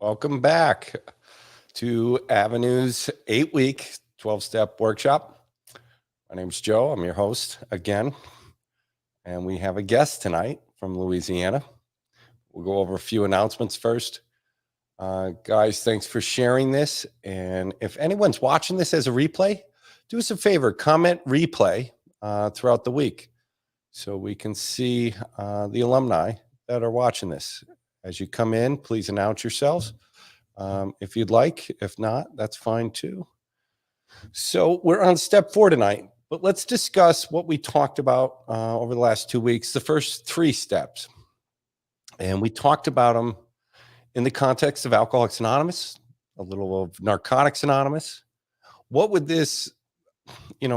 Welcome back to Avenue's 8-week 12-step workshop. My name's Joe. I'm your host again. And we have a guest tonight from Louisiana. We'll go over a few announcements first. Guys, thanks for sharing this. And if anyone's watching this as a replay, do us a favor, comment replay throughout the week so we can see the alumni that are watching this. As you come in, please announce yourselves if you'd like. If not, that's fine too. So we're on step 4 tonight, but let's discuss what we talked about over the last 2 weeks, the first 3 steps. And we talked about them in the context of Alcoholics Anonymous, a little of Narcotics Anonymous. What would this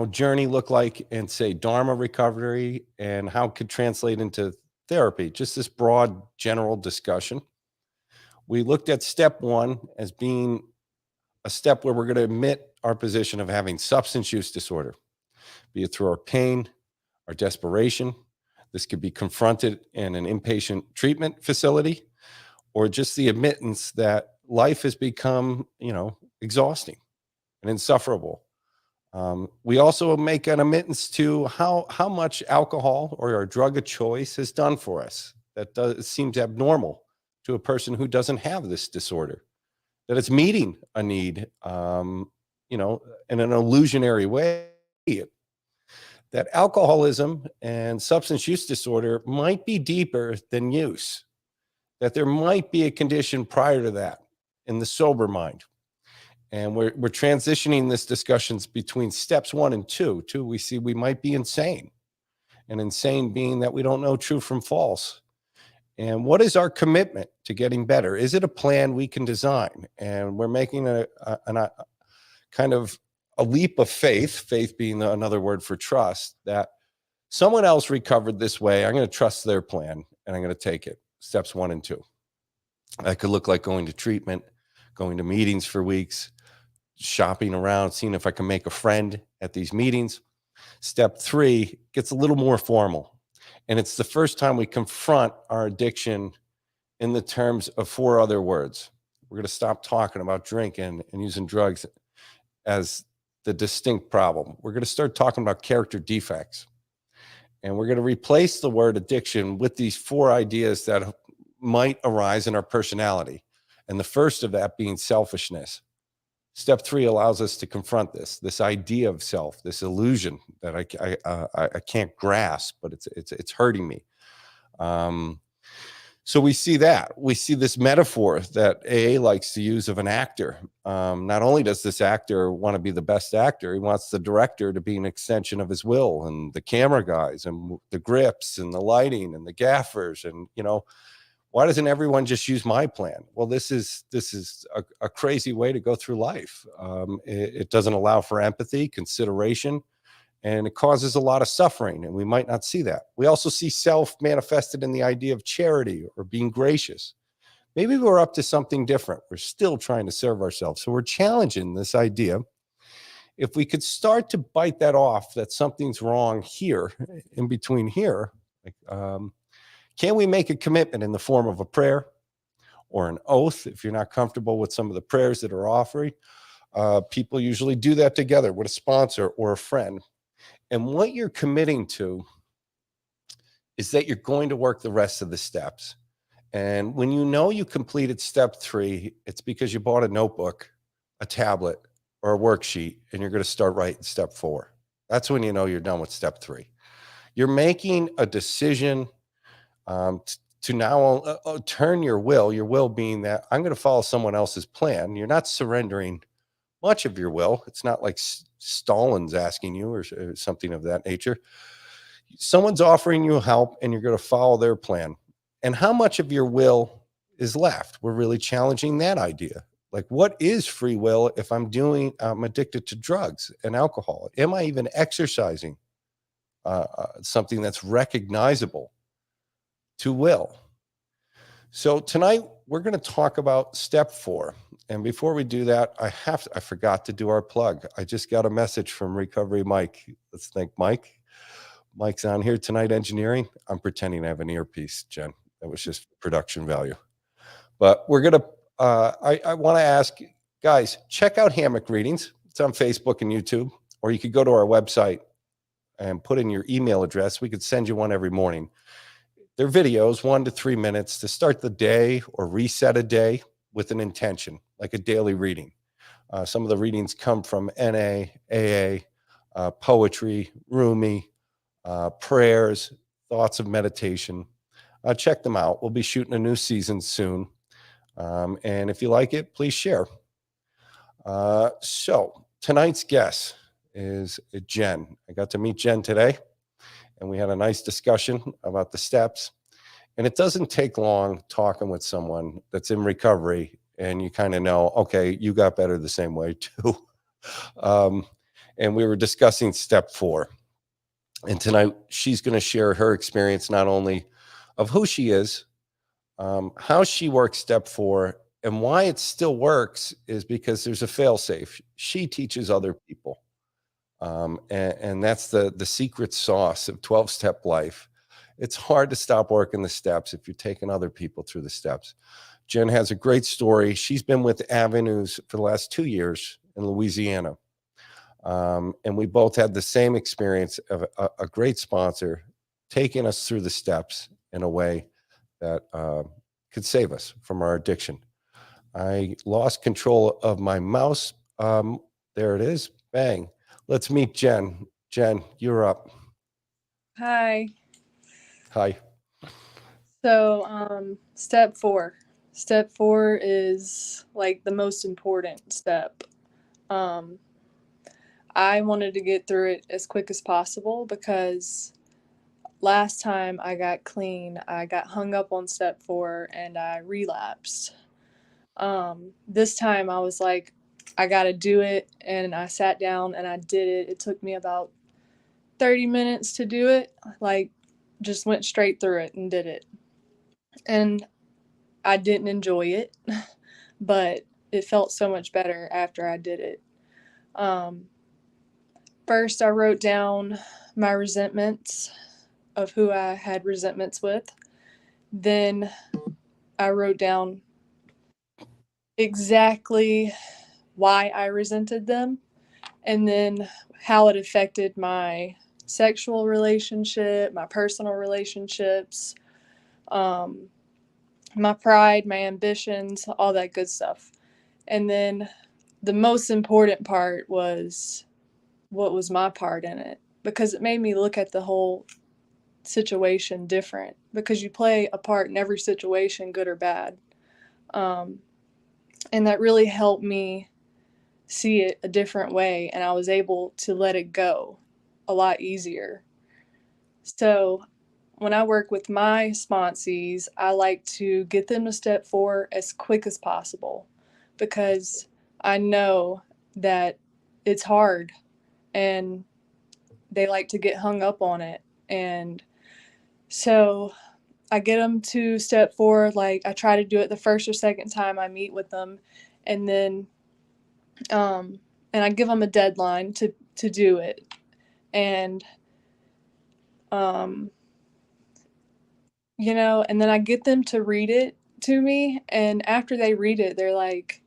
journey look like in, say, Dharma recovery, and how it could translate into therapy? Just this broad general discussion. We looked at step 1 as being a step where we're going to admit our position of having substance use disorder, be it through our pain, our desperation. This could be confronted in an inpatient treatment facility, or just the admittance that life has become, exhausting and insufferable. We also make an admittance to how much alcohol or our drug of choice has done for us. That seems abnormal to a person who doesn't have this disorder, that it's meeting a need, in an illusionary way. That alcoholism and substance use disorder might be deeper than use, that there might be a condition prior to that in the sober mind. And we're transitioning this discussions between steps 1 and 2. We see we might be insane, and insane being that we don't know true from false. And what is our commitment to getting better? Is it a plan we can design? And we're making a kind of a leap of faith being another word for trust, that someone else recovered this way. I'm going to trust their plan, and I'm going to take it. Steps 1 and 2. That could look like going to treatment, going to meetings for weeks, shopping around, seeing if I can make a friend at these meetings. Step 3 gets a little more formal. And it's the first time we confront our addiction in the terms of 4 other words. We're going to stop talking about drinking and using drugs as the distinct problem. We're going to start talking about character defects. And we're going to replace the word addiction with these 4 ideas that might arise in our personality. And the first of that being selfishness. Step 3 allows us to confront this idea of self, this illusion that I can't grasp, but it's hurting me. So we see that. We see this metaphor that AA likes to use of an actor. Not only does this actor want to be the best actor, he wants the director to be an extension of his will, and the camera guys and the grips and the lighting and the gaffers. And, why doesn't everyone just use my plan? Well, this is a crazy way to go through life. It doesn't allow for empathy, consideration, and it causes a lot of suffering, and we might not see that. We also see self manifested in the idea of charity or being gracious. Maybe we're up to something different. We're still trying to serve ourselves. So we're challenging this idea. If we could start to bite that off, that something's wrong here, in between here, can we make a commitment in the form of a prayer or an oath? If you're not comfortable with some of the prayers that are offered, people usually do that together with a sponsor or a friend. And what you're committing to is that you're going to work the rest of the steps. And when you completed step 3, it's because you bought a notebook, a tablet, or a worksheet, and you're going to start writing step 4. That's when you know you're done with step 3. You're making a decision to now turn your will being that I'm going to follow someone else's plan. You're not surrendering much of your will. It's not like Stalin's asking you or something of that nature. Someone's offering you help, and you're going to follow their plan. And how much of your will is left? We're really challenging that idea. Like, what is free will if I'm addicted to drugs and alcohol? Am I even exercising something that's recognizable to will? So tonight we're going to talk about step 4. And before we do that, I forgot to do our plug. I just got a message from Recovery Mike. Let's thank Mike. Mike's on here tonight, engineering. I'm pretending I have an earpiece, Jen. That was just production value. But we're going to I want to ask guys, check out Hammock Readings. It's on Facebook and YouTube, or you could go to our website and put in your email address. We could send you one every morning. They're videos, 1 to 3 minutes to start the day or reset a day with an intention, like a daily reading. Some of the readings come from NA, AA, poetry, Rumi, prayers, thoughts of meditation. Check them out. We'll be shooting a new season soon. And if you like it, please share. So tonight's guest is Jen. I got to meet Jen today, and we had a nice discussion about the steps. And it doesn't take long talking with someone that's in recovery, and you kind of know, okay, you got better the same way too. And we were discussing step 4. And tonight she's going to share her experience, not only of who she is, how she works step 4, and why it still works is because there's a fail-safe. She teaches other people. And that's the secret sauce of 12-step life. It's hard to stop working the steps if you're taking other people through the steps. Jen has a great story. She's been with Avenues for the last 2 years in Louisiana. And we both had the same experience of a great sponsor taking us through the steps in a way that could save us from our addiction. I lost control of my mouse. There it is. Bang. Let's meet Jen. Jen, you're up. Hi. Hi. So, step 4. Step 4 is like the most important step. I wanted to get through it as quick as possible because last time I got clean, I got hung up on step 4 and I relapsed. This time I was like, I gotta do it, and I sat down and I did it. It took me about 30 minutes to do it, like just went straight through it and did it. And I didn't enjoy it, but it felt so much better after I did it. Um, First, I wrote down my resentments of who I had resentments with. Then I wrote down exactly why I resented them, and then how it affected my sexual relationship, my personal relationships, um, my pride, my ambitions, all that good stuff. And then the most important part was what was my part in it, because it made me look at the whole situation different, because you play a part in every situation, good or bad. Um, and that really helped me see it a different way, and I was able to let it go a lot easier. So when I work with my sponsees, I like to get them to step 4 as quick as possible, because I know that it's hard and they like to get hung up on it. And so I get them to step 4, like I try to do it the first or second time I meet with them, and then and I give them a deadline to do it. And um and then I get them to read it to me, and after they read it, they're like,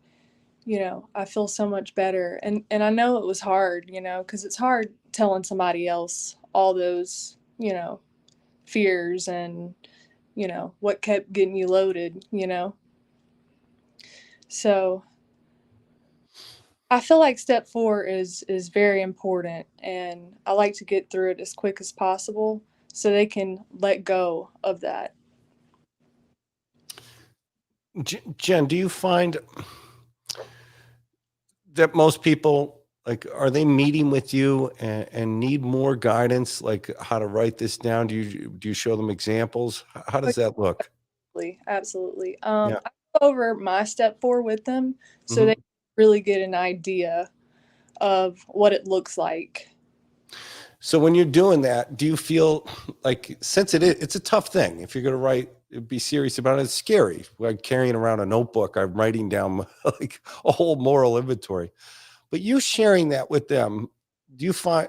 I feel so much better. And I know it was hard, because it's hard telling somebody else all those, fears and, what kept getting you loaded. So I feel like step 4 is very important, and I like to get through it as quick as possible so they can let go of that. Jen, do you find that most people, like, are they meeting with you and need more guidance, like how to write this down? Do you show them examples? How does that look? Absolutely. Yeah. I go over my step 4 with them so Mhm. they really get an idea of what it looks like. So when you're doing that, do you feel like, since it's a tough thing, if you're going to write, be serious about it, it's scary. Like carrying around a notebook, I'm writing down like a whole moral inventory. But you sharing that with them, do you find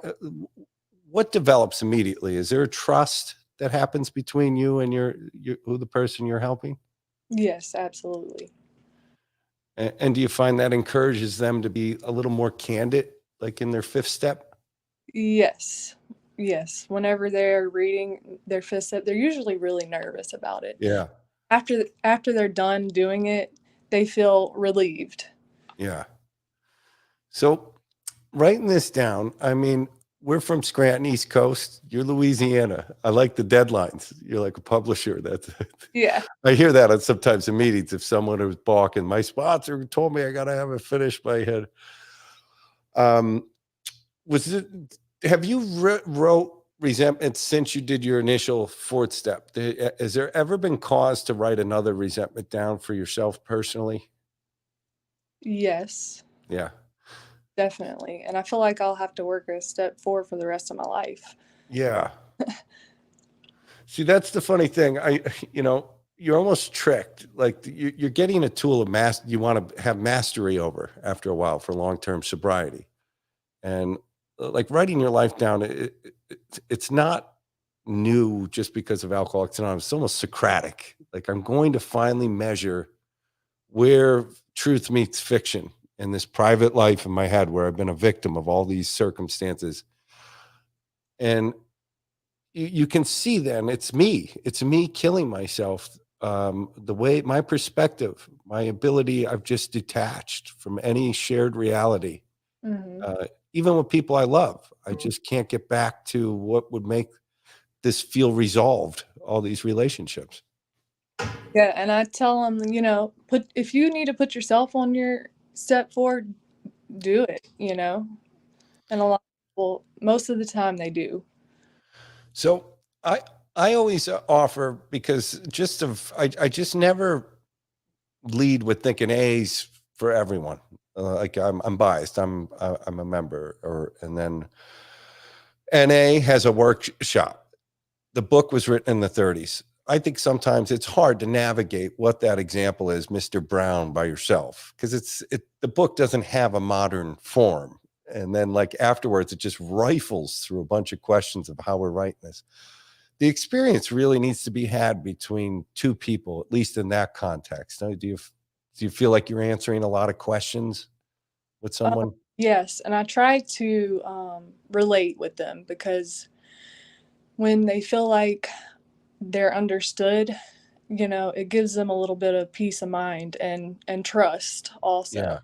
what develops immediately? Is there a trust that happens between you and your who the person you're helping? Yes, absolutely. And do you find that encourages them to be a little more candid, like in their fifth step? Yes. Yes. Whenever they're reading their fifth step, they're usually really nervous about it. Yeah. After they're done doing it, they feel relieved. Yeah. So writing this down, I mean, we're from Scranton, East Coast. You're Louisiana. I like the deadlines. You're like a publisher. That's Yeah. I hear that sometimes in meetings. If someone was balking, my sponsor told me I got to have it finished by head. Was it? Have you wrote resentment since you did your initial fourth step? Has there ever been cause to write another resentment down for yourself personally? Yes. Yeah. Definitely. And I feel like I'll have to work a step forward for the rest of my life. Yeah. See, that's the funny thing. You're almost tricked. Like you're getting a tool of you want to have mastery over after a while for long-term sobriety. And like writing your life down, it's not new just because of Alcoholics Anonymous. It's almost Socratic. Like I'm going to finally measure where truth meets fiction in this private life in my head where I've been a victim of all these circumstances. And you can see then it's me killing myself. The way my perspective, my ability, I've just detached from any shared reality. Hmm. Even with people I love, I just can't get back to what would make this feel resolved, all these relationships. Yeah, and I tell them, if you need to put yourself on your step forward, do it, And a lot of people, most of the time they do. So I always offer because I just never lead with thinking A's for everyone. Like I'm biased. I'm a member, and then NA has a workshop. The book was written in the 30s. I think sometimes it's hard to navigate what that example is, Mr. Brown, by yourself, because the book doesn't have a modern form. And then like afterwards, it just rifles through a bunch of questions of how we're writing this. The experience really needs to be had between two people, at least in that context. Now, do you feel like you're answering a lot of questions with someone? Yes, and I try to relate with them because when they feel like they're understood, it gives them a little bit of peace of mind and trust also. Yeah.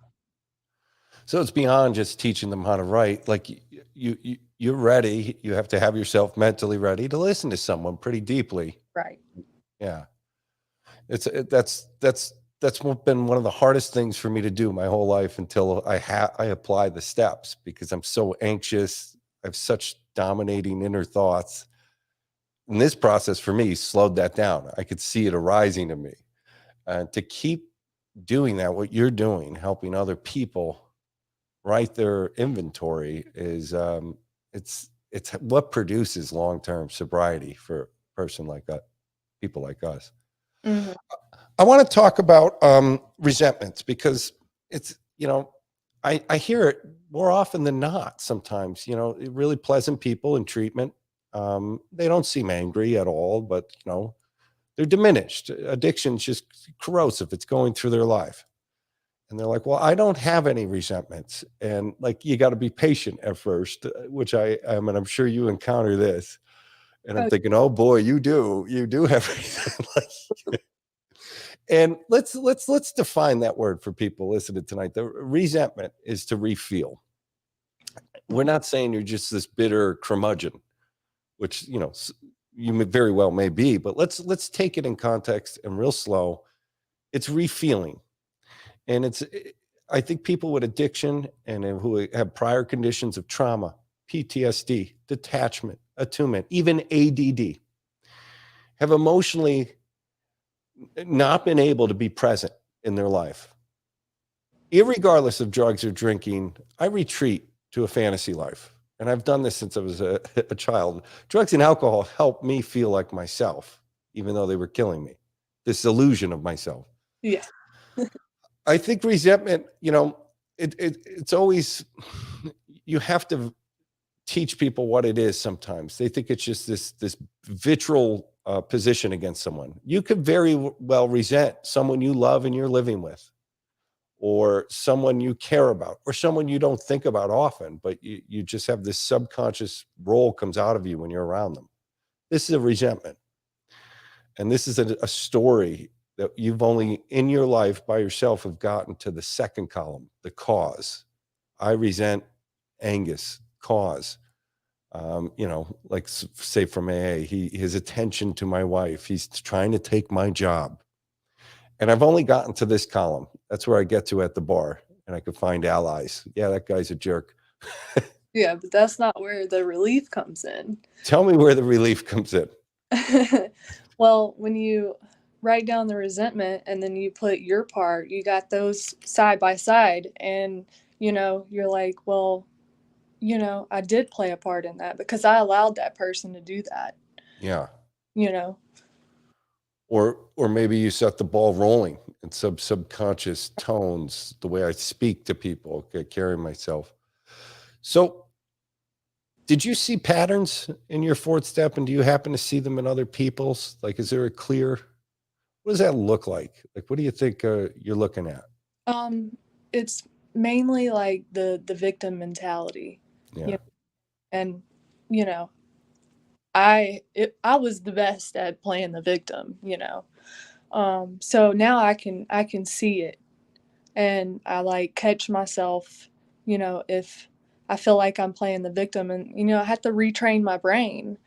So it's beyond just teaching them how to write. Like you're ready. You have to have yourself mentally ready to listen to someone pretty deeply. Right. Yeah. That's been one of the hardest things for me to do my whole life until I apply the steps because I'm so anxious. I have such dominating inner thoughts. And this process for me slowed that down. I could see it arising in me. To keep doing that, what you're doing, helping other people write their inventory is it's what produces long-term sobriety for a person like us, people like us. Hmm. I want to talk about resentments because it's, I hear it more often than not sometimes, really pleasant people in treatment. They don't seem angry at all, but, they're diminished. Addiction's just corrosive. It's going through their life. And they're like, well, I don't have any resentments. And like, you got to be patient at first, which I am. And I'm sure you encounter this. And I'm Oh, thinking, oh boy, you do have resentment. And let's define that word for people listening tonight. The resentment is to refeel. We're not saying you're just this bitter curmudgeon, which you very well may be, but let's take it in context and real slow. It's refeeling, and I think people with addiction and who have prior conditions of trauma, PTSD, detachment, attunement, even ADD, have emotionally not been able to be present in their life. Irregardless of drugs or drinking, I retreat to a fantasy life. And I've done this since I was a child. Drugs and alcohol helped me feel like myself, even though they were killing me. This illusion of myself. yeah. I think resentment, it's always, you have to teach people what it is sometimes. They think it's just this vitriol position against someone. You could very well resent someone you love and you're living with. or someone you care about, or someone you don't think about often, but you just have this subconscious role comes out of you when you're around them. This is a resentment. And this is a story that you've only in your life by yourself have gotten to the second column, the cause. I resent Angus, cause. Like say from AA, his attention to my wife, he's trying to take my job. And I've only gotten to this column. That's where I get to at the bar, and I could find allies. Yeah, that guy's a jerk. Yeah, but that's not where the relief comes in. Tell me where the relief comes in. Well, when you write down the resentment and then you put your part, you got those side by side, and you're like, well, I did play a part in that because I allowed that person to do that. Yeah. You know. Or maybe you set the ball rolling in subconscious tones, the way I speak to people, carry myself. So did you see patterns in your fourth step, and do you happen to see them in other people's? Like, is there a clear, what does that look like? Like, what do you think you're looking at? It's mainly like the victim mentality. Yeah. And you know, I was the best at playing the victim, so now I can see it, and I like catch myself, if I feel like I'm playing the victim, and I have to retrain my brain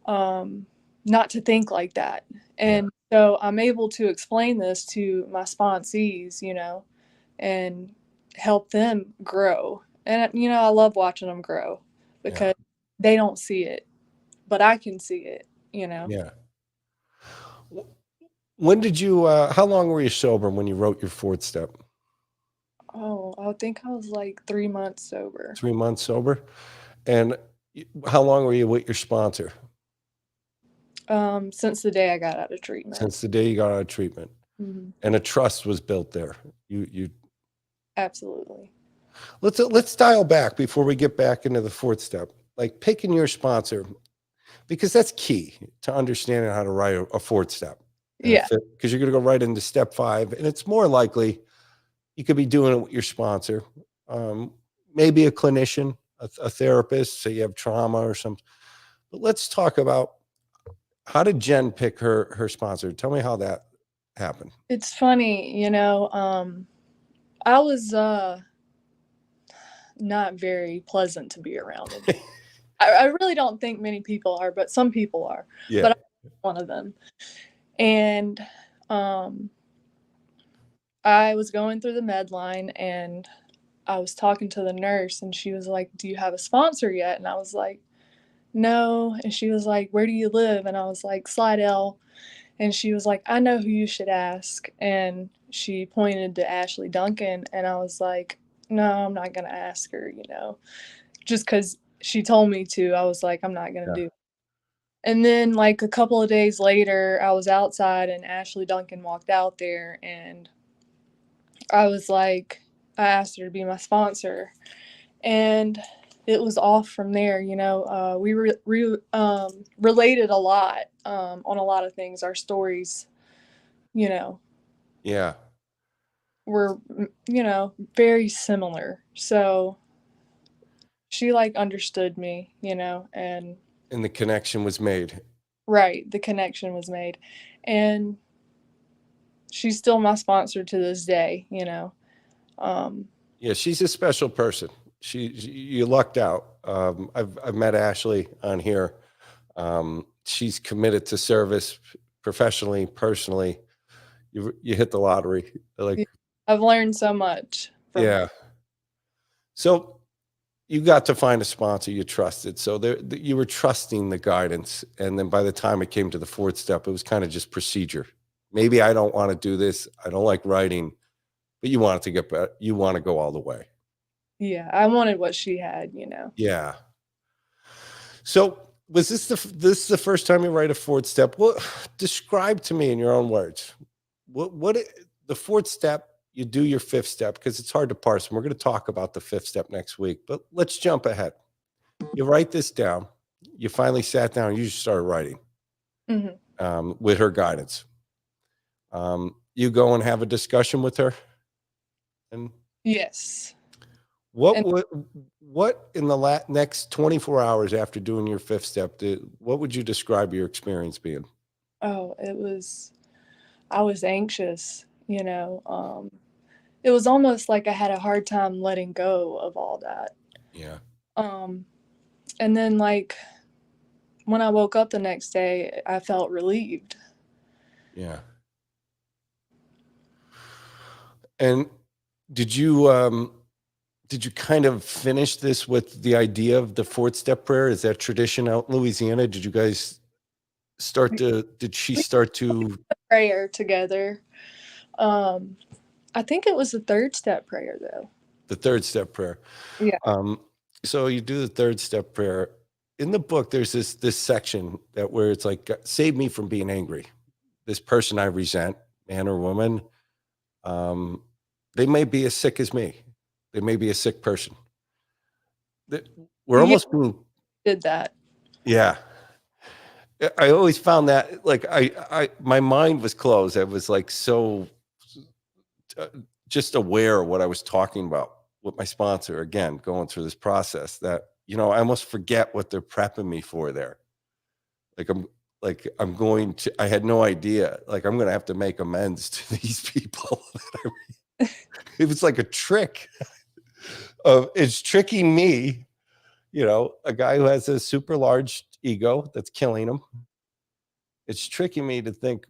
not to think like that. And so I'm able to explain this to my sponsees, and help them grow. And I love watching them grow because they don't see it, but I can see it, Yeah. When did you how long were you sober when you wrote your fourth step? Oh, I think I was like 3 months sober. 3 months sober. And how long were you with your sponsor? Since the day I got out of treatment. Since the day you got out of treatment. Mhm. And a trust was built there. You Absolutely. Let's dial back before we get back into the fourth step. Like picking your sponsor, because that's key to understanding how to write a fourth step. Yeah. Because you're going to go right into step 5, and it's more likely you could be doing it with your sponsor, maybe a clinician, a therapist, say you have trauma or something. But let's talk about, how did Jen pick her sponsor? Tell me how that happened. It's funny, I was not very pleasant to be around. I really don't think many people are, but some people are. Yeah. But I'm one of them. And I was going through the med line, and I was talking to the nurse, and she was like, "Do you have a sponsor yet?" And I was like, "No." And she was like, "Where do you live?" And I was like, "Slidell." And she was like, "I know who you should ask." And she pointed to Ashley Duncan, and I was like, "No, I'm not going to ask her, just because she told me to." I was like, "I'm not going to do it." And then, like, a couple of days later, I was outside, and Ashley Duncan walked out there, and I was like, I asked her to be my sponsor. And it was off from there, we related a lot on a lot of things. Our stories, Yeah. were, very similar. So she like understood me, and the connection was made. right, the connection was made. And she's still my sponsor to this day, Yeah, she's a special person. You lucked out. I've met Ashley on here. She's committed to service professionally, personally. You hit the lottery. Like, I've learned so much from her. yeah. So you got to find a sponsor you trusted. So you were trusting the guidance, and then by the time it came to the fourth step, it was kind of just procedure. Maybe I don't want to do this. I don't like writing, but you want it to get better. You want to go all the way. Yeah, I wanted what she had, Yeah. So was this the first time you write a fourth step? Well, describe to me in your own words. The fourth step, you do your fifth step, because it's hard to parse. And we're going to talk about the fifth step next week, but let's jump ahead. You write this down. You finally sat down. You just started writing with her guidance. You go and have a discussion with her. And Yes. what And would what in the next 24 hours after doing your fifth step, what would you describe your experience being? oh, I was anxious, it was almost like I had a hard time letting go of all that. Yeah. Um, and then like when I woke up the next day, I felt relieved. Yeah. And did you kind of finish this with the idea of the fourth step prayer? Is that tradition out in Louisiana? Did you guys did she We start to prayer together. Um, I think it was the third step prayer though. the third step prayer? Yeah. Um, so you do the third step prayer. In the book, there's this section that where it's like, save me from being angry. This person I resent, man or woman, um, they may be as sick as me. They may be a sick person. That we're Yeah, almost being, did that. yeah. I always found that like my mind was closed. I was like so uh, just aware of what I was talking about with my sponsor. Again, going through this process that I almost forget what they're prepping me for there. Like I'm going to. I had no idea. Like I'm going to have to make amends to these people. It was like a trick. It's tricking me. A guy who has a super large ego that's killing him. It's tricking me to think,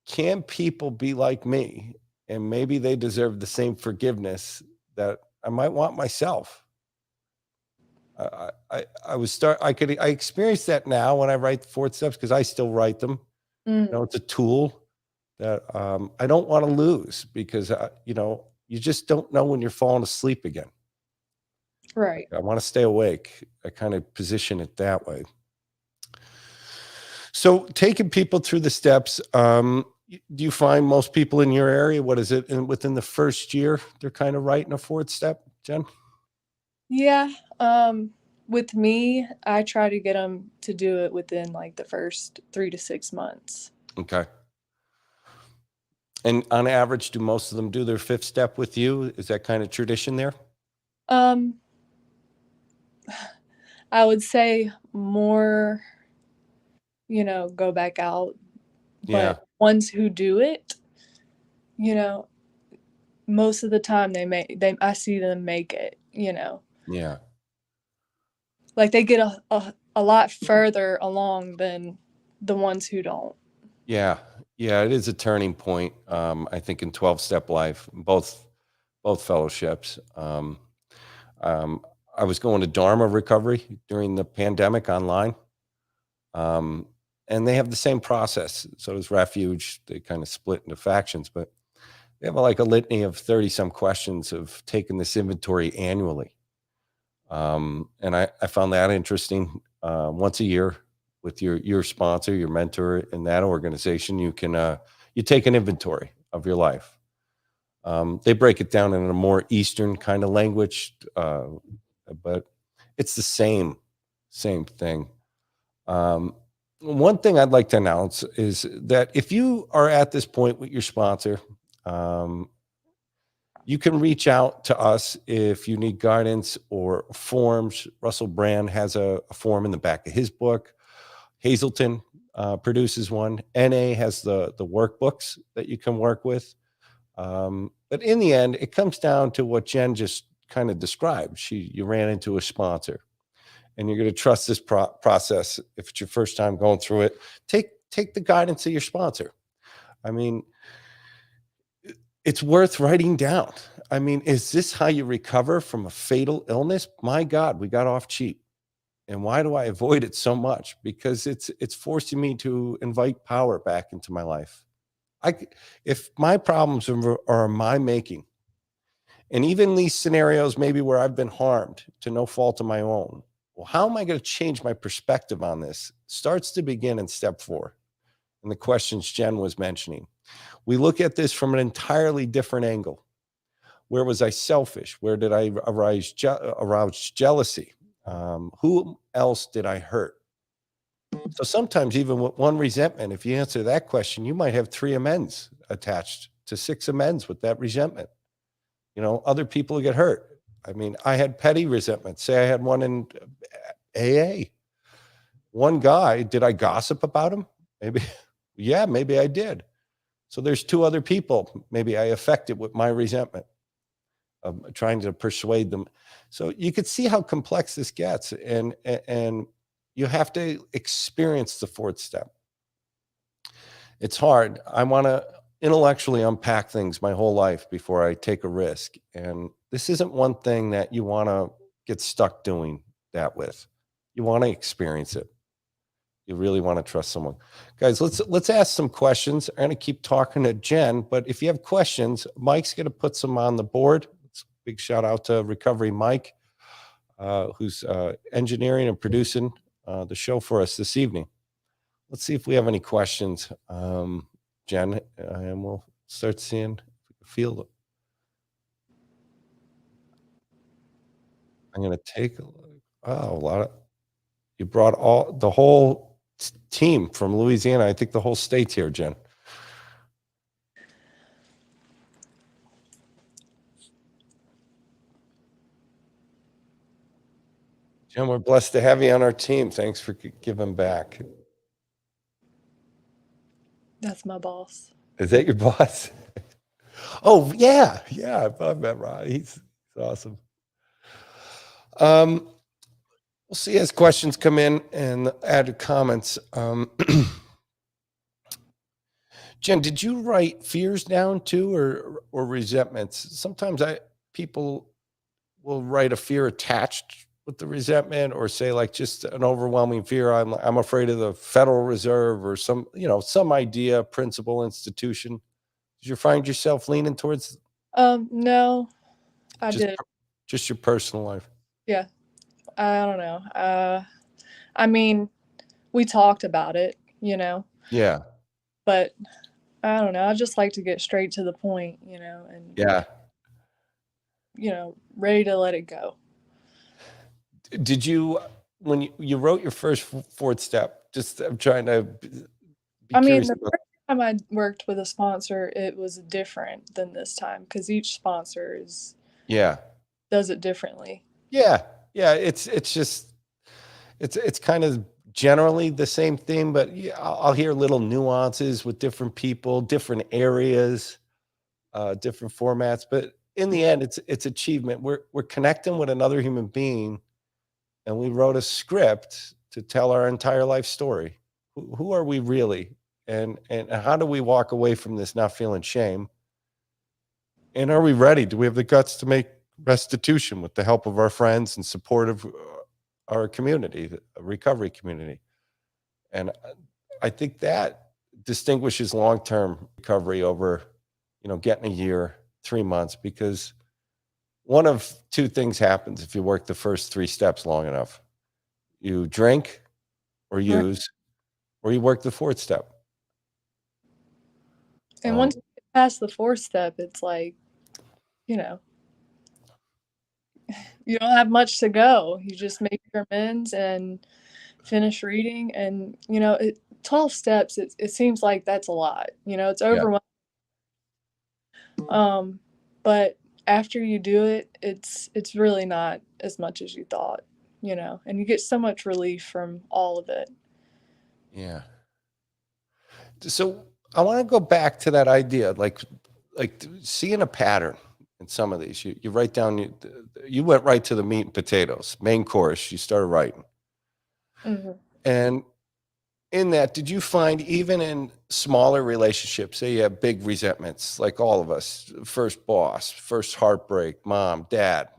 can people be like me? And maybe they deserve the same forgiveness that I might want myself. I experience that now when I write the fourth steps because I still write them. Mm, It's a tool that I don't want to lose because you just don't know when you're falling asleep again. right. I want to stay awake. I kind of position it that way. So taking people through the steps, do you find most people in your area, what is it, within the first year, they're kind of writing a fourth step, Jen? Yeah. With me, I try to get them to do it within like the first 3 to 6 months. Okay. And on average, do most of them do their fifth step with you? Is that kind of tradition there? Um, I would say more, go back out, Yeah. but ones who do it, you know, most of the time I see them make it. Yeah. Like they get a lot further along than the ones who don't. Yeah. Yeah. It is a turning point, I think, in 12 step life, both fellowships. Um, I was going to Dharma recovery during the pandemic online. Um, and they have the same process. So does Refuge. They kind of split into factions, but they have like a litany of 30 some questions of taking this inventory annually. And I found that interesting. Once a year with your sponsor, your mentor in that organization, you take an inventory of your life. They break it down in a more Eastern kind of language, but it's the same thing. Um, one thing I'd like to announce is that if you are at this point with your sponsor, um, you can reach out to us if you need guidance or forms. Russell Brand has a form in the back of his book. Hazelton produces one. NA has the workbooks that you can work with. But in the end, it comes down to what Jen just kind of described. You ran into a sponsor, and you're going to trust this process. If it's your first time going through it, take the guidance of your sponsor. I mean, it's worth writing down. I mean, is this how you recover from a fatal illness? My God, we got off cheap. And why do I avoid it so much? Because it's forcing me to invite power back into my life. If my problems are my making, and even these scenarios maybe where I've been harmed to no fault of my own, well, how am I going to change my perspective on this? Starts to begin in step 4. And the questions Jen was mentioning. We look at this from an entirely different angle. Where was I selfish? Where did I arouse jealousy? Who else did I hurt? So sometimes, even with one resentment, if you answer that question, you might have 3 amends attached to 6 amends with that resentment. other people get hurt. I mean, I had petty resentment. Say I had one in AA. One guy, did I gossip about him? Maybe, yeah, maybe I did. So there's two other people maybe I affected with my resentment of trying to persuade them. So you could see how complex this gets, and you have to experience the fourth step. It's hard. I want to intellectually unpack things my whole life before I take a risk, and this isn't one thing that you want to get stuck doing that with. You want to experience it. You really want to trust someone. Guys, let's ask some questions. I'm going to keep talking to Jen, but if you have questions, Mike's going to put some on the board. Big shout out to Recovery Mike, who's engineering and producing the show for us this evening. Let's see if we have any questions, Jen, and we'll start seeing if we can field it. I'm going to take a look. Oh, a lot of you brought the whole team from Louisiana. I think the whole state's here, Jen. Jen, we're blessed to have you on our team. Thanks for giving back. That's my boss. Is that your boss? Oh, yeah. Yeah, I've met Rod. He's awesome. We'll see as questions come in and add comments. Jen, did you write fears down too, or resentments? Sometimes people will write a fear attached with the resentment, or say like just an overwhelming fear. I'm afraid of the Federal Reserve, or some idea, principle, institution. Did you find yourself leaning towards No, I just did. just your personal life? Yeah. I don't know. I mean, we talked about it, Yeah. but I don't know. I just like to get straight to the point, and Yeah. ready to let it go. Did you, when you wrote your first fourth step, just I'm trying to be curious The about. first time I worked with a sponsor, it was different than this time because each sponsor Yeah. does it differently. Yeah. Yeah. It's just, it's kind of generally the same thing, but yeah, I'll hear little nuances with different people, different areas, different formats. But in the end, it's achievement. We're connecting with another human being, and we wrote a script to tell our entire life story. Who are we really? And how do we walk away from this not feeling shame? And are we ready? Do we have the guts to make restitution with the help of our friends and support of our community, the recovery community? And I think that distinguishes long-term recovery over, getting a year, 3 months, because one of two things happens if you work the first 3 steps long enough. You drink or use, or you work the fourth step. And once you get past the fourth step, it's like, you don't have much to go. You just make your amends and finish reading. And, 12 steps, it seems like that's a lot. It's overwhelming. But after you do it, it's really not as much as you thought, and you get so much relief from all of it. Yeah. So I want to go back to that idea, like seeing a pattern in some of these. You write down, you went right to the meat and potatoes, main course. You started writing. Mm-hmm. And in that, did you find even in smaller relationships, say you have big resentments, like all of us, first boss, first heartbreak, mom, dad,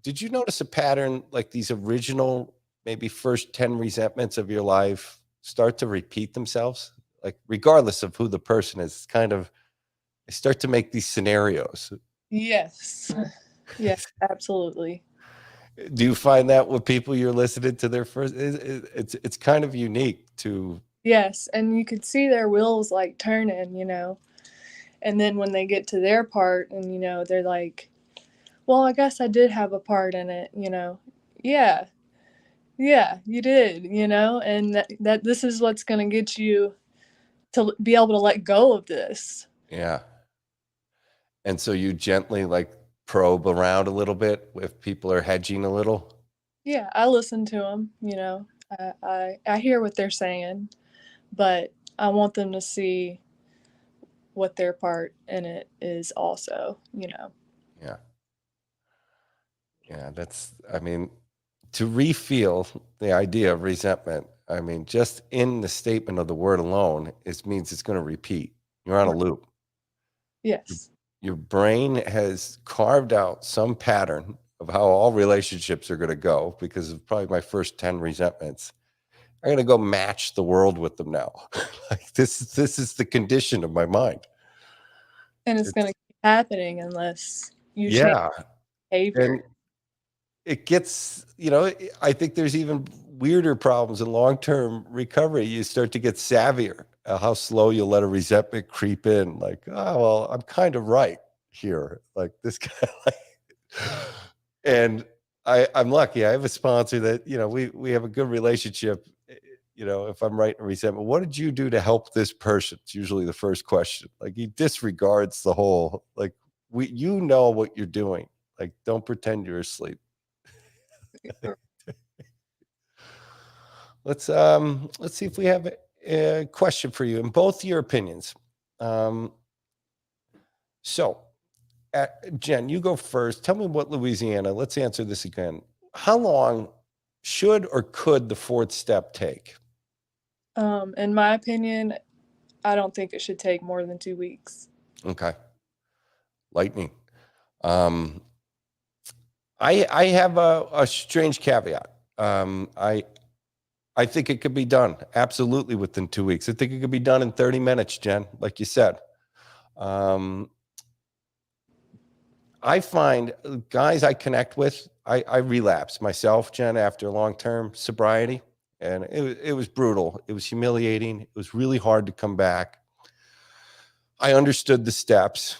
did you notice a pattern like these original, maybe first 10 resentments of your life start to repeat themselves? Like regardless of who the person is, kind of, they start to make these scenarios. Yes. Yes, absolutely. Do you find that with people you're listening to their first? It's kind of unique to. Yes, and you could see their wheels like turning, and then when they get to their part, and they're like, "Well, I guess I did have a part in it," Yeah, yeah, you did, and that this is what's going to get you to be able to let go of this. Yeah. And so you gently like probe around a little bit if people are hedging a little. Yeah, I listen to them, you know. I hear what they're saying, but I want them to see what their part in it is also, you know. Yeah. Yeah. I mean, to refeel the idea of resentment, I mean, just in the statement of the word alone, it means it's going to repeat. You're on a loop. Your, Yes. your brain has carved out some pattern of how all relationships are going to go because of probably my first 10 resentments. I'm going to go match the world with them now. Like this is the condition of my mind. And it's going It's to keep happening unless you change yeah. behavior. And it gets, I think there's even weirder problems in long-term recovery. You start to get savvier how slow you'll let a resentment creep in. Like, oh, well, I'm kind of right here. Like this guy, and I'm lucky. I have a sponsor that, we have a good relationship. If I'm right in resentment, what did you do to help this person? It's usually the first question. Like he disregards the whole, like you know what you're doing. Like, don't pretend you're asleep. Let's see if we have a question for you in both your opinions. Um, so, Jen, you go first. Tell me what Louisiana. Let's answer this again. How long should or could the fourth step take? In my opinion, I don't think it should take more than 2 weeks. Okay, lightning. Um, I have a strange caveat. I think it could be done absolutely within 2 weeks. I think it could be done in 30 minutes, Jen, like you said. I find guys I connect with, I relapse myself, Jen, after long-term sobriety. And it was brutal. It was humiliating. It was really hard to come back. I understood the steps,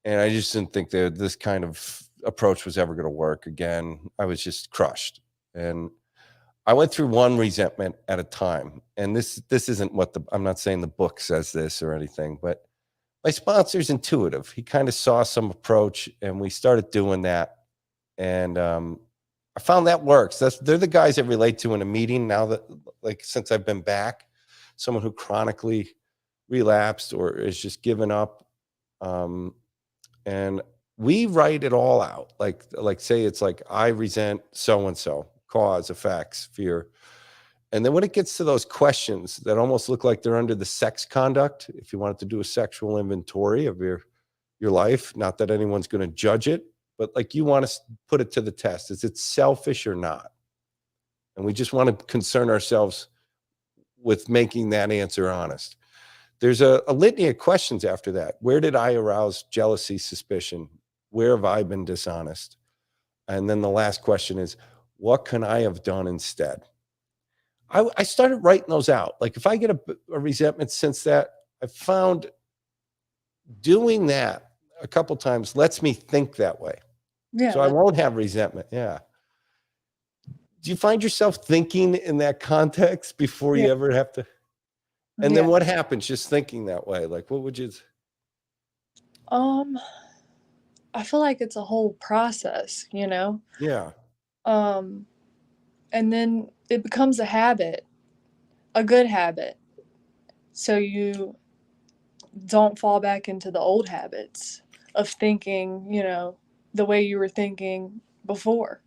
and I just didn't think that this kind of approach was ever going to work again. I was just crushed. And I went through one resentment at a time. And this isn't what I'm not saying the book says this or anything, but my sponsor's intuitive. He kind of saw some approach and we started doing that. And I found that works. They're the guys I relate to in a meeting now that, like, since I've been back, someone who chronically relapsed or is just given up. And we write it all out. Like say it's like, I resent so-and-so, cause, effects, fear. And then when it gets to those questions that almost look like they're under the sex conduct, if you wanted to do a sexual inventory of your life, not that anyone's going to judge it, but like you want to put it to the test. Is it selfish or not? And we just want to concern ourselves with making that answer honest. There's a litany of questions after that. Where did I arouse jealousy, suspicion? Where have I been dishonest? And then the last question is, what can I have done instead? I started writing those out. Like if I get a resentment since that, I found doing that a couple times lets me think that way. Yeah. So I won't have resentment. Yeah. Do you find yourself thinking in that context before you ever have to? And then what happens just thinking that way? Like, what would you? I feel like it's a whole process, you know? Yeah. And then it becomes a habit, a good habit. So you don't fall back into the old habits of thinking, you know, the way you were thinking before.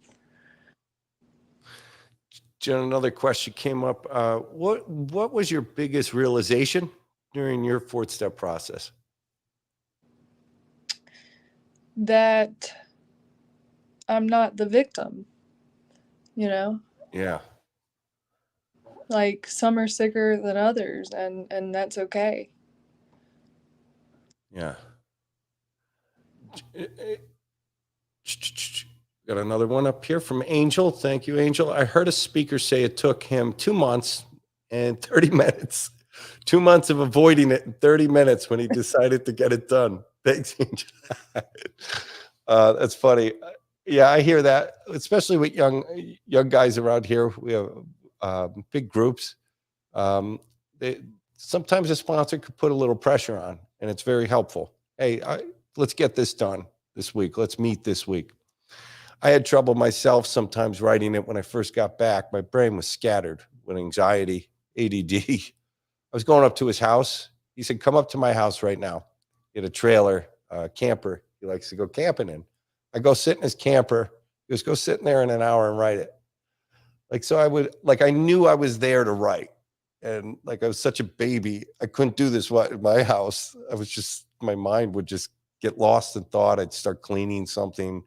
Jen, another question came up. What was your biggest realization during your fourth step process? That I'm not the victim, you know? Yeah. Like some are sicker than others and that's okay. Yeah. Got another one up here from Angel. Thank you, Angel. I heard a speaker say it took him 2 months and 30 minutes. 2 months of avoiding it in 30 minutes when he decided to get it done. Thanks, Angel. That's funny. Yeah, I hear that, especially with young guys around here. We have big groups. Sometimes a sponsor could put a little pressure on, and it's very helpful. Hey, let's get this done this week. Let's meet this week. I had trouble myself sometimes writing it when I first got back. My brain was scattered with anxiety, ADD. I was going up to his house. He said, come up to my house right now. He had a trailer, camper he likes to go camping in. I go sit in his camper. He goes, go sit in there in an hour and write it. Like, so I knew I was there to write. And like, I was such a baby. I couldn't do this at my house. My mind would just get lost in thought. I'd start cleaning something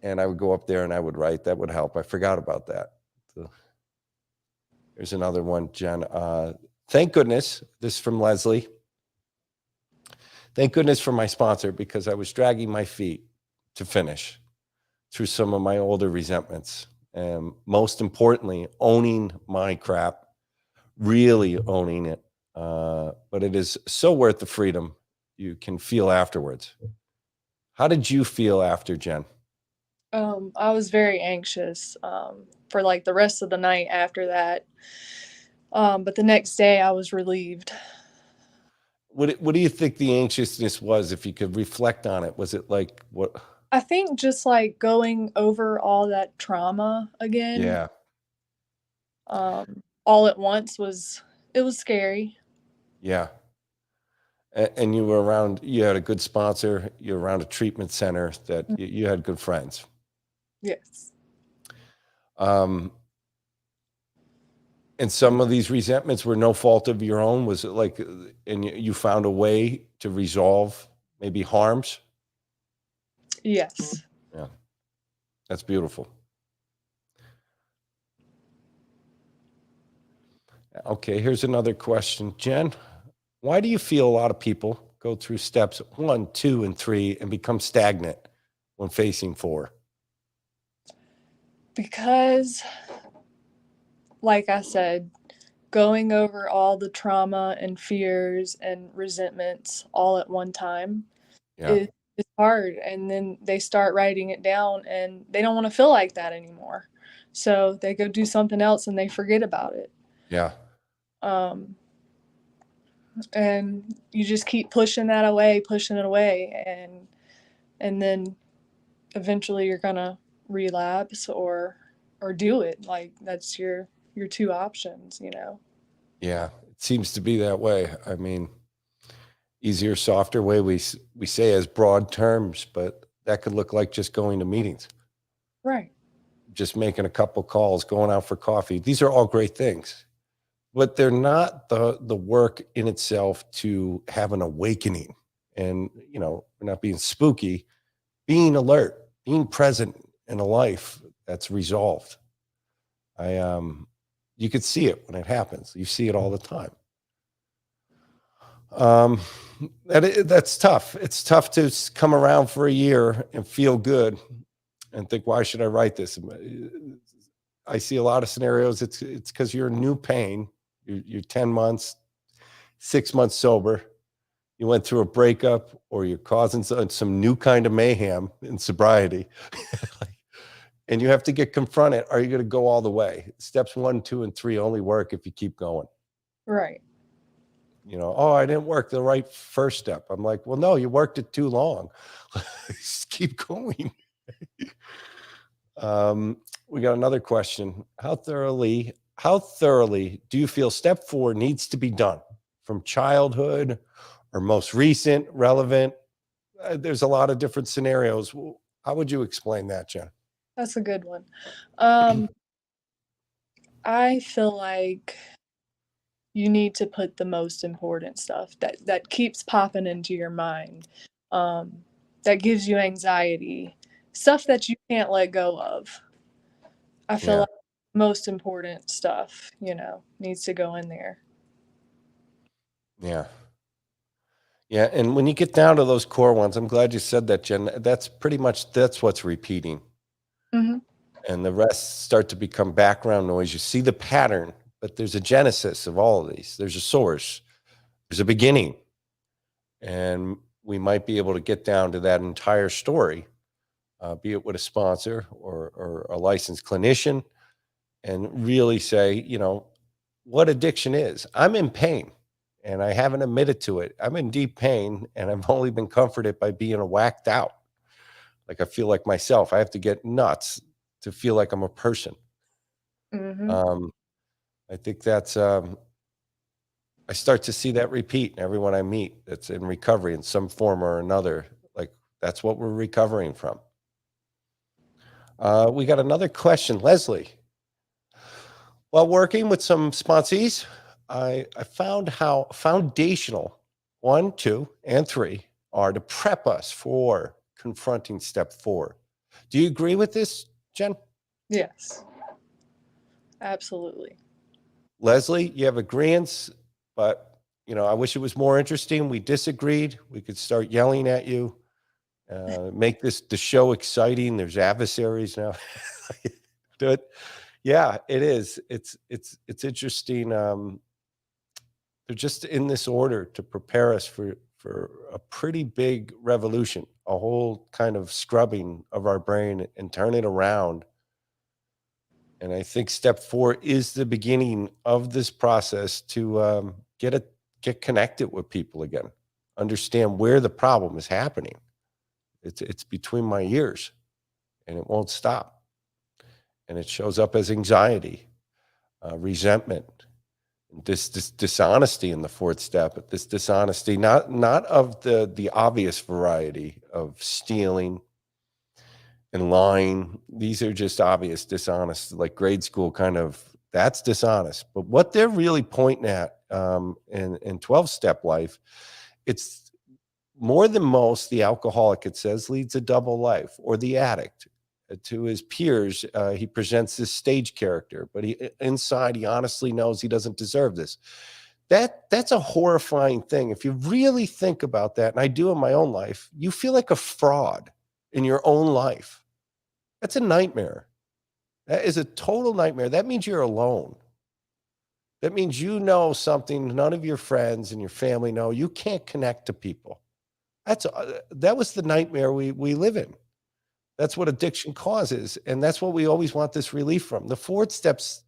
and I would go up there and I would write. That would help. I forgot about that. So, here's another one, Jen. Thank goodness, this is from Leslie. Thank goodness for my sponsor, because I was dragging my feet to finish through some of my older resentments. And most importantly, owning my crap, really owning it. But it is so worth the freedom you can feel afterwards. How did you feel after, Jen? I was very anxious for like the rest of the night after that. But the next day I was relieved. What do you think the anxiousness was, if you could reflect on it? Was it like what? I think just like going over all that trauma again, Yeah, all at once it was scary. yeah. And you were around, you had a good sponsor, you were around a treatment center that you had good friends. Yes. And some of these resentments were no fault of your own. Was it like, and you found a way to resolve maybe harms? Yes. Yeah, that's beautiful. Okay, here's another question, Jen. Why do you feel a lot of people go through steps 1, 2, and 3 and become stagnant when facing 4? Because, like I said, going over all the trauma and fears and resentments all at one time Yeah, is hard. And then they start writing it down and they don't want to feel like that anymore. So they go do something else and they forget about it. yeah, Um, and you just keep pushing that away, pushing it away, and then eventually you're gonna relapse or do it. Like that's your two options, you know. yeah. It seems to be that way. I mean, easier, softer way, we say as broad terms, but that could look like just going to meetings, Right. just making a couple calls, going out for coffee. These are all great things, but they're not the work in itself to have an awakening. And we're not being spooky, being alert, being present in a life that's resolved. You could see it when it happens. You see it all the time. That's tough. It's tough to come around for a year and feel good and think, why should I write this? I see a lot of scenarios. It's because you're in new pain. You're 10 months, 6 months sober. You went through a breakup, or you're causing some new kind of mayhem in sobriety. And you have to get confronted. Are you going to go all the way? Steps 1, 2, and 3 only work if you keep going. Right. Oh, I didn't work the right first step. I'm like, well, no, you worked it too long. Just keep going. We got another question. How thoroughly do you feel step 4 needs to be done, from childhood or most recent, relevant? There's a lot of different scenarios. How would you explain that, Jen? That's a good one. I feel like you need to put the most important stuff that keeps popping into your mind, that gives you anxiety, stuff that you can't let go of. I feel Yeah. like most important stuff, needs to go in there. Yeah. Yeah. And when you get down to those core ones, I'm glad you said that, Jen. That's what's repeating. Hmm. And the rest start to become background noise. You see the pattern, but there's a genesis of all of these. There's a source, there's a beginning. And we might be able to get down to that entire story, be it with a sponsor or a licensed clinician, and really say, what addiction is. I'm in pain. and I haven't admitted to it. I'm in deep pain, and I've only been comforted by being whacked out. Like I feel like myself. I have to get nuts to feel like I'm a person. Mm-hmm. I think that's I start to see that repeat in everyone I meet that's in recovery in some form or another. Like that's what we're recovering from. We got another question, Leslie. While working with some sponsees, I found how foundational 1, 2, and 3 are to prep us for confronting step 4. Do you agree with this, Jen? Yes, absolutely. Leslie, you have agreements, but I wish it was more interesting. We disagreed. We could start yelling at you, make the show exciting. There's adversaries now. Do it. Yeah, it is. It's interesting. They're just in this order to prepare us for a pretty big revolution, a whole kind of scrubbing of our brain and turn it around. And I think step 4 is the beginning of this process to get connected with people again, understand where the problem is happening. It's between my ears, and it won't stop. And it shows up as anxiety, resentment, this dishonesty in the 4th step. But this dishonesty, not of the obvious variety of stealing and lying. These are just obvious dishonest, like grade school kind of. That's dishonest. But what they're really pointing at in 12-step life, it's more than most. The alcoholic, it says, leads a double life, or the addict. To his peers, he presents this stage character, but inside he honestly knows he doesn't deserve this. That's a horrifying thing. If you really think about that, and I do in my own life, you feel like a fraud in your own life. That's a nightmare. That is a total nightmare. That means you're alone. That means you know something none of your friends and your family know. You can't connect to people. That was the nightmare we live in. That's what addiction causes, and that's what we always want this relief from. The 4th steps,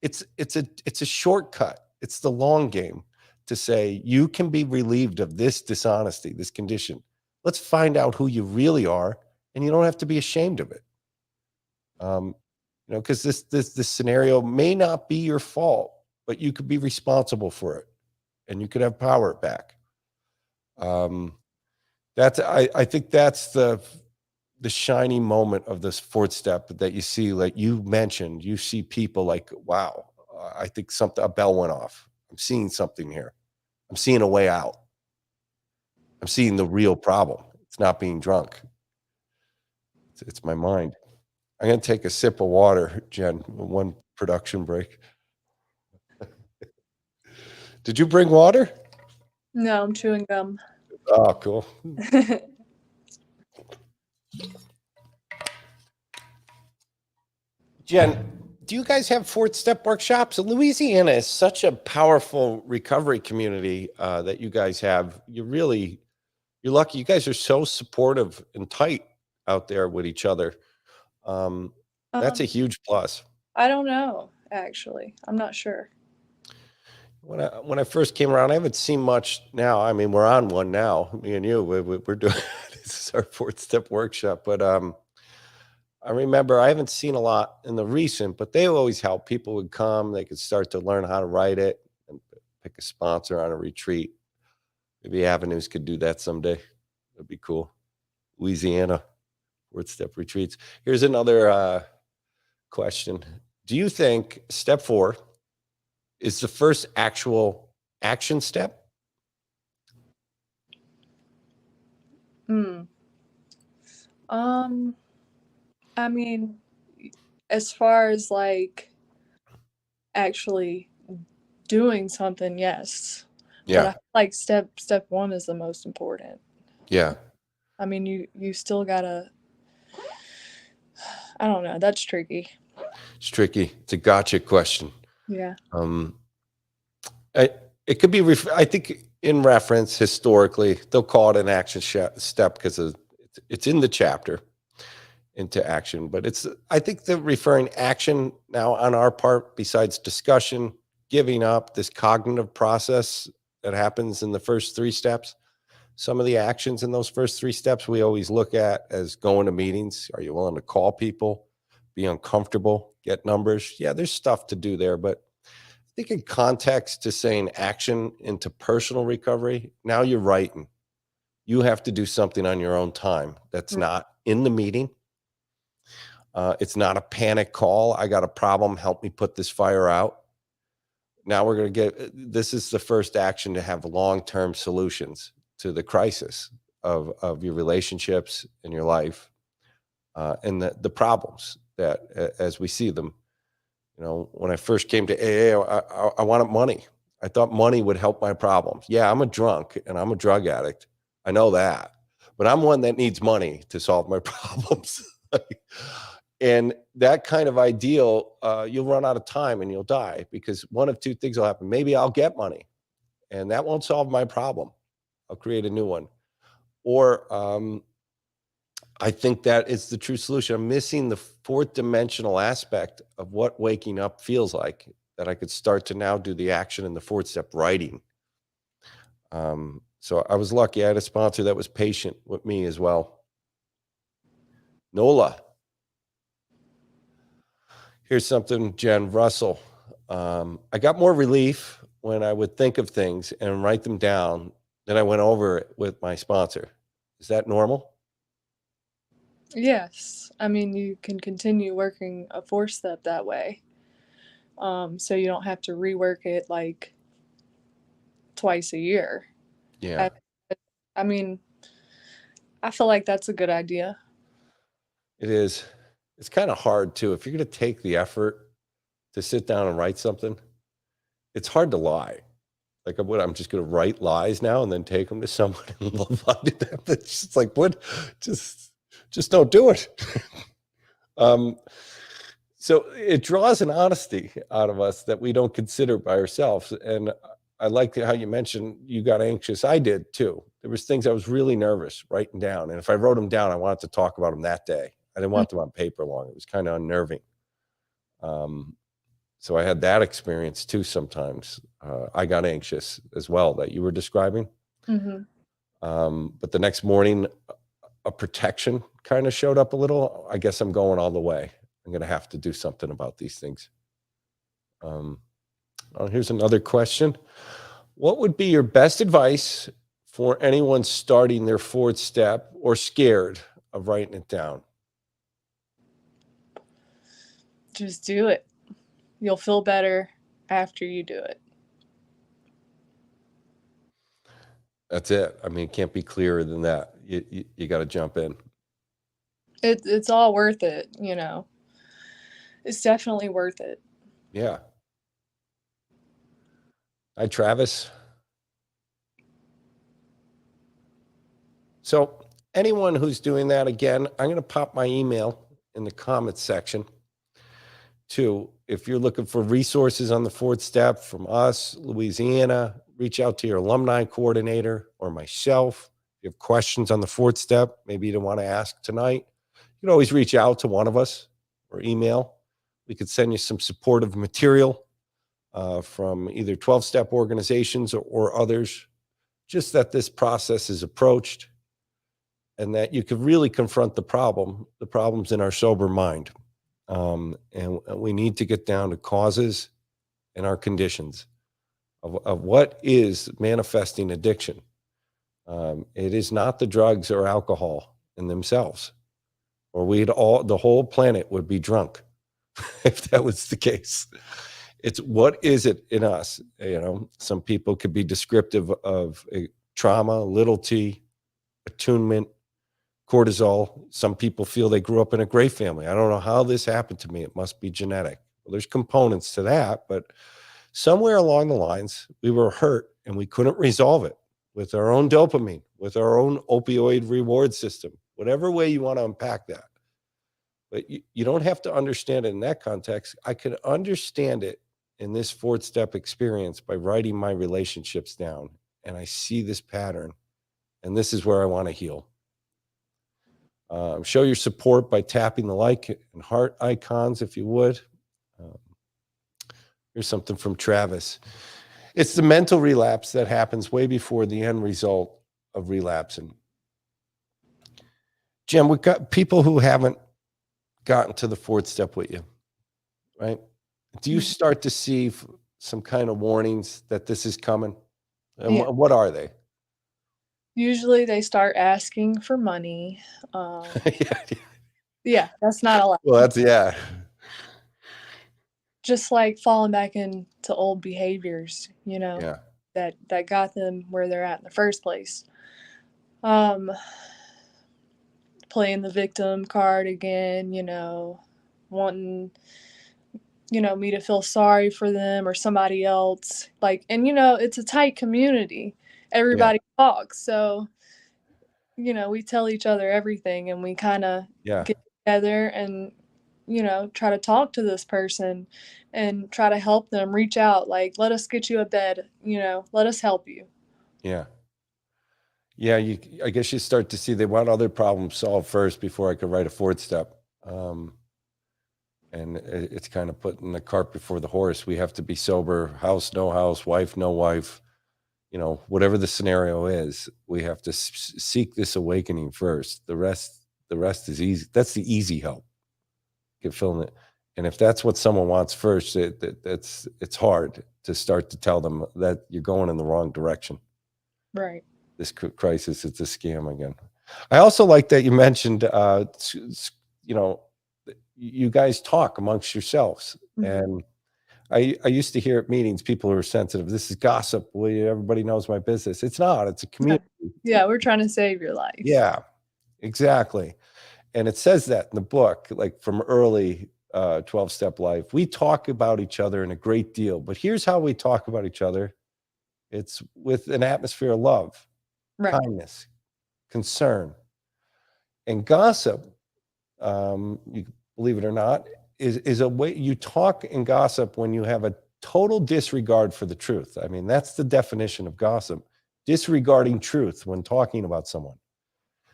it's a shortcut. It's the long game to say you can be relieved of this dishonesty, this condition. Let's find out who you really are, and you don't have to be ashamed of it. Because this scenario may not be your fault, but you could be responsible for it, and you could have power back. I think that's the shiny moment of this 4th step that you see, like you mentioned. You see people like, wow, I think a bell went off. I'm seeing something here. I'm seeing a way out. I'm seeing the real problem. It's not being drunk. It's my mind. I'm going to take a sip of water, Jen, one production break. Did you bring water? No, I'm chewing gum. Oh, cool. Jen, do you guys have 4th step workshops? Louisiana is such a powerful recovery community that you guys have. You're lucky. You guys are so supportive and tight out there with each other. That's a huge plus. I don't know, actually. I'm not sure. When I first came around, I haven't seen much now. I mean, we're on one now, me and you. We're doing this is our 4th step workshop, but I remember I haven't seen a lot in the recent, but they always help. People would come, they could start to learn how to write it and pick a sponsor on a retreat. Maybe Avenues could do that someday. That'd be cool. Louisiana, 4th step retreats. Here's another question. Do you think step 4 is the first actual action step? I mean, as far as like actually doing something, yes. But I Yeah. feel like step 1 is the most important. Yeah. I mean, you still gotta. I don't know. That's tricky. It's tricky. It's a gotcha question. Yeah. It could be. I think in reference historically, they'll call it an action step because it's in the chapter into action. But I think they're referring action now on our part. Besides discussion, giving up this cognitive process that happens in the first 3 steps. Some of the actions in those first 3 steps we always look at as going to meetings. Are you willing to call people, be uncomfortable, get numbers? Yeah, there's stuff to do there, but I think in context to saying action into personal recovery, now you're writing. You have to do something on your own time that's not in the meeting. It's not a panic call. I got a problem. Help me put this fire out. Now we're going to this is the first action to have long-term solutions to the crisis of your relationships in your life, and the problems that as we see them. You know, when I first came to AA, I wanted money. I thought money would help my problems. Yeah, I'm a drunk and I'm a drug addict. I know that, but I'm one that needs money to solve my problems. And that kind of ideal, you'll run out of time and you'll die, because one of 2 things will happen. Maybe I'll get money and that won't solve my problem. I'll create a new one. Or I think that is the true solution. I'm missing the 4th dimensional aspect of what waking up feels like, that I could start to now do the action in the 4th step, writing. So I was lucky. I had a sponsor that was patient with me as well. Nola. Here's something, Jen Russell. I got more relief when I would think of things and write them down than I went over it with my sponsor. Is that normal? Yes. I mean, you can continue working a 4-step that way. So you don't have to rework it like twice a year. Yeah. I mean, I feel like that's a good idea. It is. It's kind of hard too. If you're going to take the effort to sit down and write something, it's hard to lie. Like, I'm just going to write lies now and then take them to someone and lie to them. It's just like, what? Just don't do it. So it draws an honesty out of us that we don't consider by ourselves. And I like how you mentioned you got anxious. I did too. There was things I was really nervous writing down. And if I wrote them down, I wanted to talk about them that day. I didn't want them on paper long. It was kind of unnerving. So I had that experience too sometimes. I got anxious as well, that you were describing. Mm-hmm. But the next morning, a protection kind of showed up a little. I guess I'm going all the way. I'm going to have to do something about these things. Here's another question. What would be your best advice for anyone starting their 4th step or scared of writing it down? Just do it. You'll feel better after you do it. That's it. I mean, it can't be clearer than that. You got to jump in. It's all worth it, you know. It's definitely worth it. Yeah. Hi, Travis. So anyone who's doing that, again, I'm going to pop my email in the comments section too. If you're looking for resources on the 4th step from us, Louisiana, reach out to your alumni coordinator or myself. If you have questions on the 4th step, maybe you don't want to ask tonight, you can always reach out to one of us or email. We could send you some supportive material from either 12-step organizations or others, just that this process is approached and that you could really confront the problems in our sober mind. And we need to get down to causes and our conditions of what is manifesting addiction. It is not the drugs or alcohol in themselves, or the whole planet would be drunk if that was the case. It's what is it in us? You know, some people could be descriptive of a trauma, little t, attunement, cortisol. Some people feel they grew up in a great family. I don't know how this happened to me. It must be genetic. Well, there's components to that, but somewhere along the lines, we were hurt and we couldn't resolve it with our own dopamine, with our own opioid reward system, whatever way you want to unpack that. But you don't have to understand it in that context. I could understand it in this 4th step experience by writing my relationships down. And I see this pattern, and this is where I want to heal. Show your support by tapping the like and heart icons, if you would. Here's something from Travis. It's the mental relapse that happens way before the end result of relapsing. Jim, we've got people who haven't gotten to the fourth step with you, right? Do you start to see some kind of warnings that this is coming? And Yeah. what are they? Usually they start asking for money. Yeah. Yeah, that's not allowed. Well, that's yeah. Just like falling back into old behaviors, Yeah. that got them where they're at in the first place. Um, Playing the victim card again, wanting, me to feel sorry for them or somebody else. Like, and it's a tight community. Yeah. Everybody talks, so we tell each other everything, and we kind of Yeah. get together and try to talk to this person and try to help them reach out, like, let us get you a bed, let us help you. Yeah. Yeah. I guess you start to see they want other problems solved first before I could write a fourth step. And it's kind of putting the cart before the horse. We have to be sober, house, no house, wife, no wife, whatever the scenario is, we have to seek this awakening first. The rest is easy. That's the easy help. Get filling it. And if that's what someone wants first, it's hard to start to tell them that you're going in the wrong direction. Right. This crisis, it's a scam again. I also like that you mentioned, you guys talk amongst yourselves. Mhm. And I used to hear at meetings, people who are sensitive, this is gossip. Well, everybody knows my business. It's not, it's a community. Yeah, we're trying to save your life. Yeah, exactly. And it says that in the book, like from early 12-step life, we talk about each other in a great deal. But here's how we talk about each other. It's with an atmosphere of love, Right. kindness, concern. And gossip, you believe it or not, is a way you talk and gossip when you have a total disregard for the truth. I mean, that's the definition of gossip, disregarding truth when talking about someone.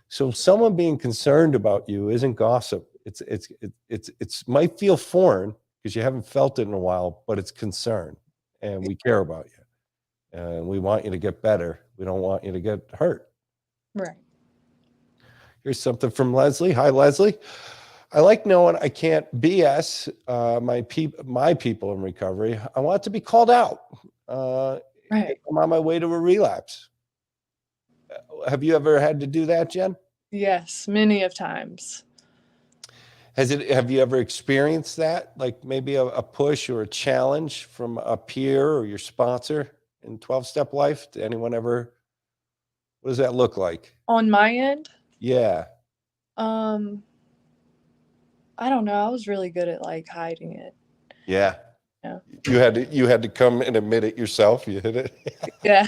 So someone being concerned about you isn't gossip. It's might feel foreign because you haven't felt it in a while, but it's concern, and we care about you, and we want you to get better. We don't want you to get hurt. Right. Here's something from Leslie. Hi, Leslie. I like knowing I can't BS my people in recovery. I want to be called out. Right. I'm on my way to a relapse. Have you ever had to do that, Jen? Yes, many of times. Have you ever experienced that? Like maybe a push or a challenge from a peer or your sponsor in 12-step life? Did anyone ever, what does that look like? On my end, Yeah. I don't know. I was really good at like hiding it. Yeah. Yeah. You had to come and admit it yourself. You hit it. Yeah.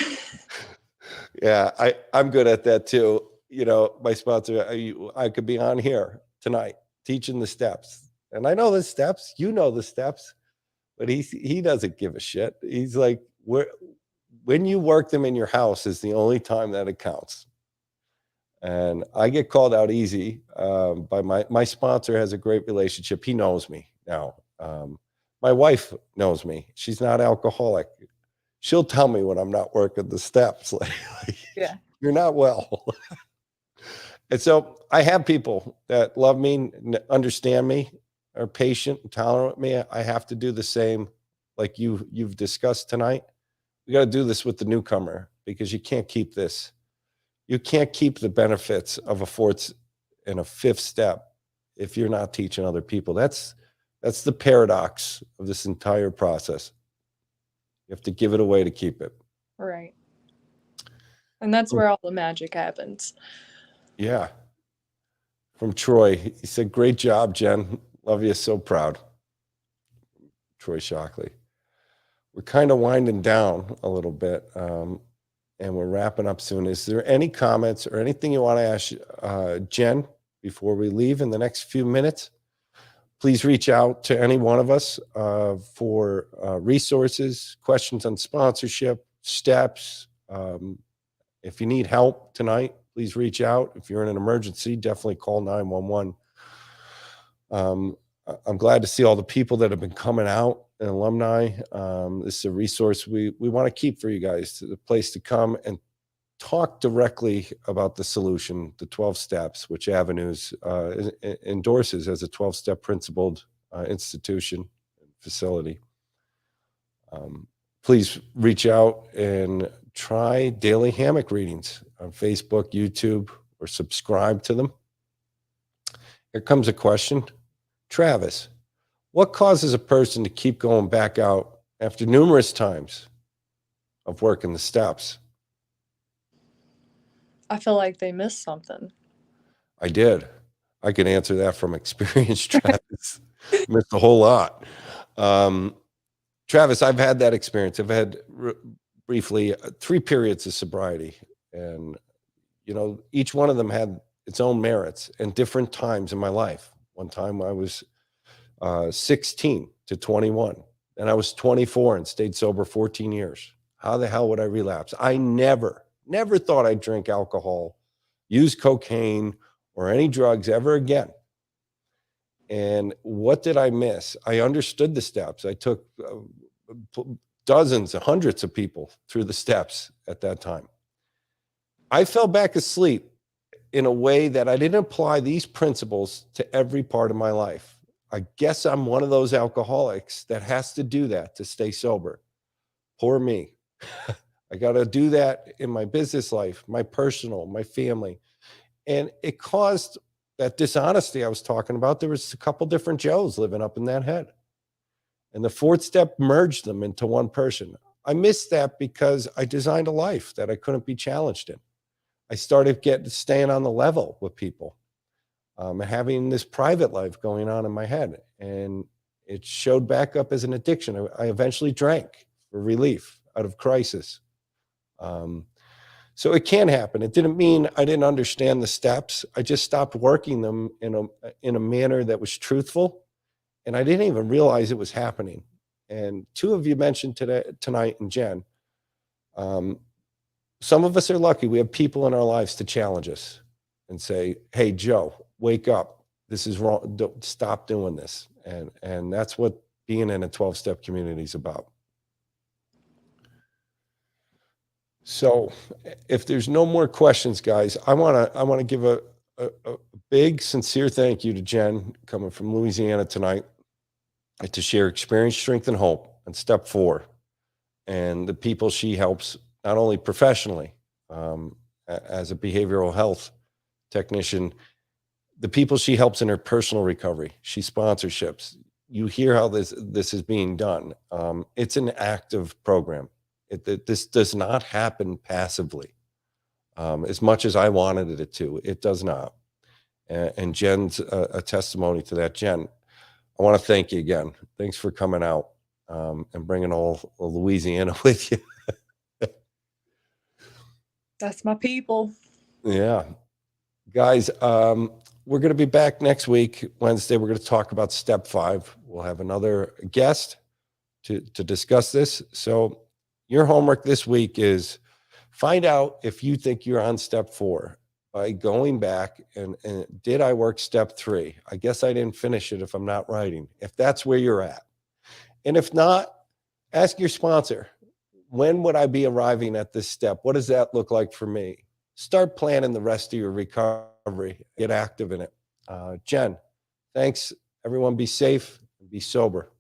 Yeah, I'm good at that too. My sponsor, I could be on here tonight teaching the steps, and I know the steps. You know the steps, but he doesn't give a shit. He's like, when you work them in your house is the only time that it counts. And I get called out easy by my sponsor. Has a great relationship. He knows me now. My wife knows me. She's not alcoholic. She'll tell me when I'm not working the steps. Like Yeah. you're not well. And so I have people that love me, understand me, are patient and tolerant with me. I have to do the same, like you've discussed tonight. We got to do this with the newcomer because you can't keep this. You can't keep the benefits of a fourth and a fifth step if you're not teaching other people. That's the paradox of this entire process. You have to give it away to keep it. Right. And that's where all the magic happens. Yeah. From Troy, he said, "Great job, Jen. Love you. So proud." Troy Shockley. We're kind of winding down a little bit, and we're wrapping up soon. Is there any comments or anything you want to ask Jen before we leave in the next few minutes? Please reach out to any one of us for resources, questions on sponsorship, steps. If you need help tonight, please reach out. If you're in an emergency, definitely call 911. I'm glad to see all the people that have been coming out and alumni, this is a resource we want to keep for you guys, the place to come and talk directly about the solution, the 12 steps, which Avenues endorses as a 12-step principled institution facility. Please reach out and try daily hammock readings on Facebook, YouTube, or subscribe to them. Here comes a question. Travis, what causes a person to keep going back out after numerous times of working the steps? I feel like they missed something. I did. I can answer that from experience, Travis. Missed a whole lot. Travis, I've had that experience. I've had briefly 3 periods of sobriety, and each one of them had its own merits and different times in my life. One time I was 16 to 21, and I was 24 and stayed sober 14 years. How the hell would I relapse? I never thought I'd drink alcohol, use cocaine, or any drugs ever again. And what did I miss? I understood the steps. I took dozens, hundreds of people through the steps at that time. I fell back asleep in a way that I didn't apply these principles to every part of my life. I guess I'm one of those alcoholics that has to do that to stay sober. Poor me. I got to do that in my business life, my personal, my family. And it caused that dishonesty I was talking about. There was a couple different Joes living up in that head. And the 4th step merged them into one person. I missed that because I designed a life that I couldn't be challenged in. I started staying on the level with people, and having this private life going on in my head. And it showed back up as an addiction. I eventually drank for relief out of crisis. So it can happen. It didn't mean I didn't understand the steps. I just stopped working them in a manner that was truthful, and I didn't even realize it was happening. And 2 of you mentioned tonight, and Jen, some of us are lucky. We have people in our lives to challenge us and say, "Hey, Joe, wake up. This is wrong. Don't stop doing this." And that's what being in a 12-step community is about. So if there's no more questions, guys, I want to give a big, sincere thank you to Jen coming from Louisiana tonight to share experience, strength, and hope on step 4, and the people she helps, not only professionally as a behavioral health technician, the people she helps in her personal recovery. She sponsorships. You hear how this is being done. It's an active program. This does not happen passively. As much as I wanted it to, it does not. And Jen's a testimony to that. Jen, I want to thank you again. Thanks for coming out and bringing all of Louisiana with you. That's my people. Yeah. Guys, we're going to be back next week, Wednesday. We're going to talk about step 5. We'll have another guest to discuss this. So your homework this week is find out if you think you're on step 4 by going back and did I work step 3? I guess I didn't finish it if I'm not writing, if that's where you're at. And if not, ask your sponsor, when would I be arriving at this step? What does that look like for me? Start planning the rest of your recovery. Get active in it. Jen, thanks. Everyone be safe and be sober.